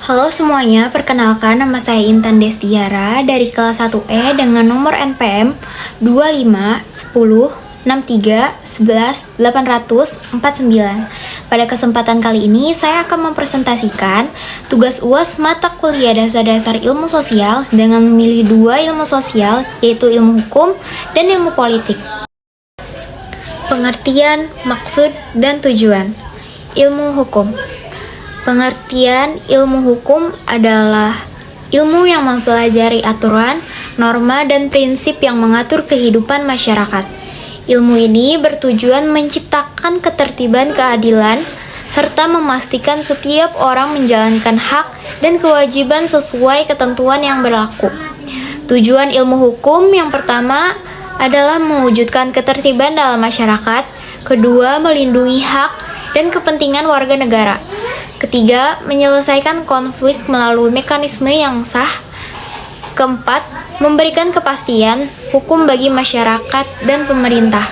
Halo semuanya, perkenalkan nama saya Intan Destiara dari kelas 1E dengan nomor NPM 25106311 849. Pada kesempatan kali ini, saya akan mempresentasikan tugas UAS mata kuliah dasar-dasar ilmu sosial dengan memilih dua ilmu sosial, yaitu ilmu hukum dan ilmu politik. Pengertian, maksud, dan tujuan. Ilmu hukum. Pengertian ilmu hukum adalah ilmu yang mempelajari aturan, norma, dan prinsip yang mengatur kehidupan masyarakat. Ilmu ini bertujuan menciptakan ketertiban keadilan, serta memastikan setiap orang menjalankan hak dan kewajiban sesuai ketentuan yang berlaku. Tujuan ilmu hukum yang pertama adalah mewujudkan ketertiban dalam masyarakat, kedua, melindungi hak dan kepentingan warga negara. Ketiga, menyelesaikan konflik melalui mekanisme yang sah. Keempat, memberikan kepastian hukum bagi masyarakat dan pemerintah.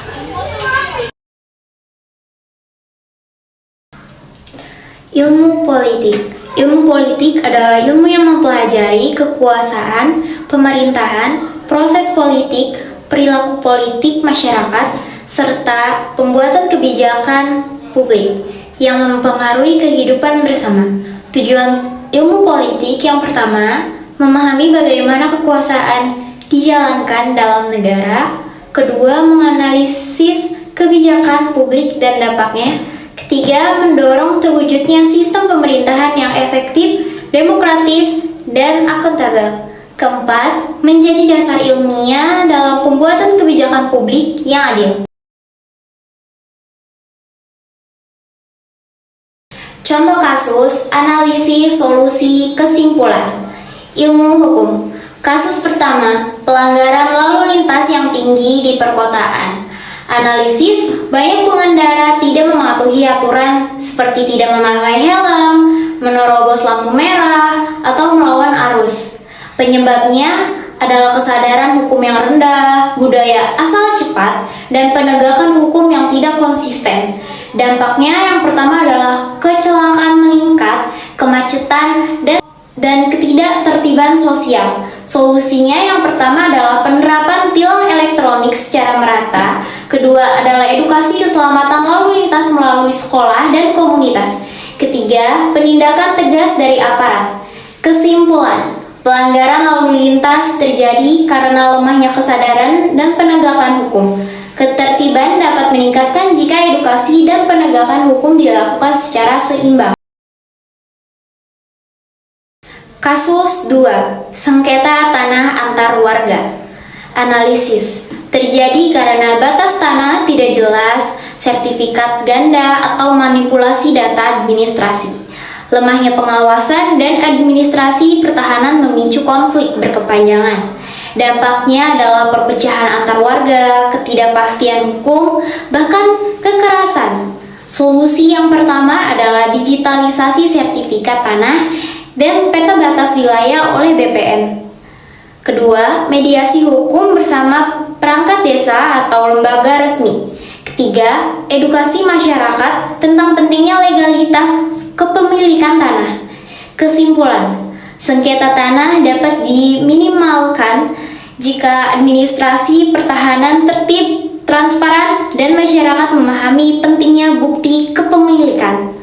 Ilmu politik. Ilmu politik adalah ilmu yang mempelajari kekuasaan, pemerintahan, proses politik, perilaku politik masyarakat, serta pembuatan kebijakan publik yang mempengaruhi kehidupan bersama. Tujuan ilmu politik yang pertama, memahami bagaimana kekuasaan dijalankan dalam negara. Kedua, menganalisis kebijakan publik dan dampaknya. Ketiga, mendorong terwujudnya sistem pemerintahan yang efektif, demokratis, dan akuntabel. Keempat, menjadi dasar ilmiah dalam pembuatan kebijakan publik yang adil. Contoh kasus, analisis, solusi, kesimpulan. Ilmu hukum. Kasus pertama, pelanggaran lalu lintas yang tinggi di perkotaan. Analisis, banyak pengendara tidak mematuhi aturan seperti tidak memakai helm, menerobos lampu merah, atau melawan arus. Penyebabnya adalah kesadaran hukum yang rendah, budaya asal cepat, dan penegakan hukum yang tidak konsisten. Dampaknya yang pertama adalah kecelakaan meningkat, kemacetan, dan ketidaktertiban sosial. Solusinya yang pertama adalah penerapan tilang elektronik secara merata. Kedua adalah edukasi keselamatan lalu lintas melalui sekolah dan komunitas. Ketiga, penindakan tegas dari aparat. Kesimpulan, pelanggaran lalu lintas terjadi karena lemahnya kesadaran dan penegakan hukum. Ketertiban dapat meningkatkan jika edukasi dan penegakan hukum dilakukan secara seimbang. Kasus 2. Sengketa tanah antar warga. Analisis. Terjadi karena batas tanah tidak jelas, sertifikat ganda, atau manipulasi data administrasi. Lemahnya pengawasan dan administrasi pertahanan memicu konflik berkepanjangan. Dampaknya adalah perpecahan antar warga, ketidakpastian hukum, bahkan kekerasan. Solusi yang pertama adalah digitalisasi sertifikat tanah dan peta batas wilayah oleh BPN. Kedua, mediasi hukum bersama perangkat desa atau lembaga resmi. Ketiga, edukasi masyarakat tentang pentingnya legalitas kepemilikan tanah. Kesimpulan, sengketa tanah dapat diminimalkan jika administrasi pertahanan tertib, transparan, dan masyarakat memahami pentingnya bukti kepemilikan.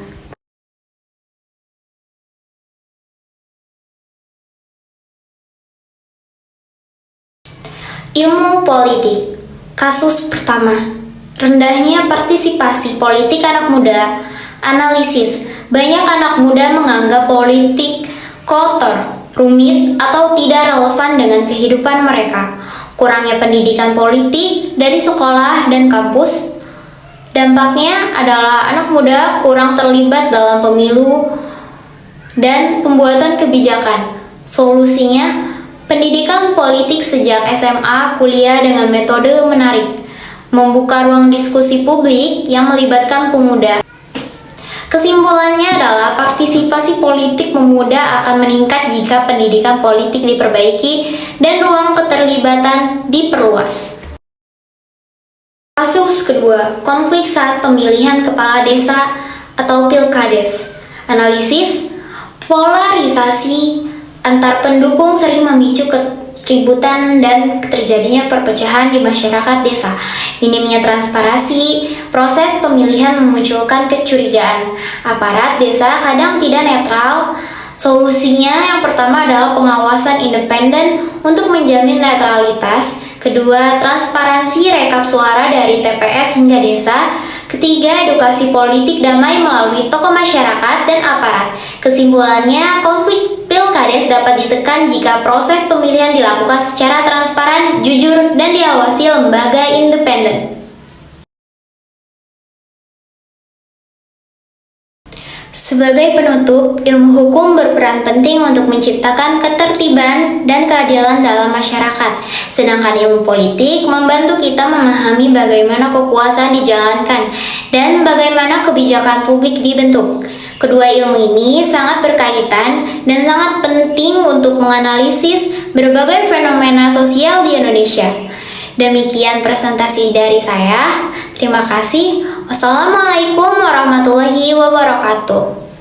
Ilmu politik. Kasus pertama, rendahnya partisipasi politik anak muda. Analisis, banyak anak muda menganggap politik kotor, rumit, atau tidak relevan dengan kehidupan mereka. Kurangnya pendidikan politik dari sekolah dan kampus. Dampaknya adalah anak muda kurang terlibat dalam pemilu dan pembuatan kebijakan. Solusinya, pendidikan politik sejak SMA, kuliah dengan metode menarik, membuka ruang diskusi publik yang melibatkan pemuda. Kesimpulannya adalah partisipasi politik pemuda akan meningkat jika pendidikan politik diperbaiki dan ruang keterlibatan diperluas. Kasus kedua, konflik saat pemilihan kepala desa atau pilkades. Analisis, Polarisasi antar pendukung sering memicu keributan dan terjadinya perpecahan di masyarakat desa. Minimnya transparansi proses pemilihan memunculkan kecurigaan. Aparat desa kadang tidak netral. Solusinya yang pertama adalah pengawasan independen untuk menjamin netralitas. Kedua, transparansi rekap suara dari TPS hingga desa. Ketiga, edukasi politik damai melalui tokoh masyarakat dan aparat. Kesimpulannya, konflik pilkades dapat ditekan jika proses pemilihan dilakukan secara transparan, jujur, dan diawasi lembaga independen. Sebagai penutup, ilmu hukum berperan penting untuk menciptakan ketertiban dan keadilan dalam masyarakat. Sedangkan ilmu politik membantu kita memahami bagaimana kekuasaan dijalankan dan bagaimana kebijakan publik dibentuk. Kedua ilmu ini sangat berkaitan dan sangat penting untuk menganalisis berbagai fenomena sosial di Indonesia. Demikian presentasi dari saya. Terima kasih. Wassalamualaikum warahmatullahi wabarakatuh.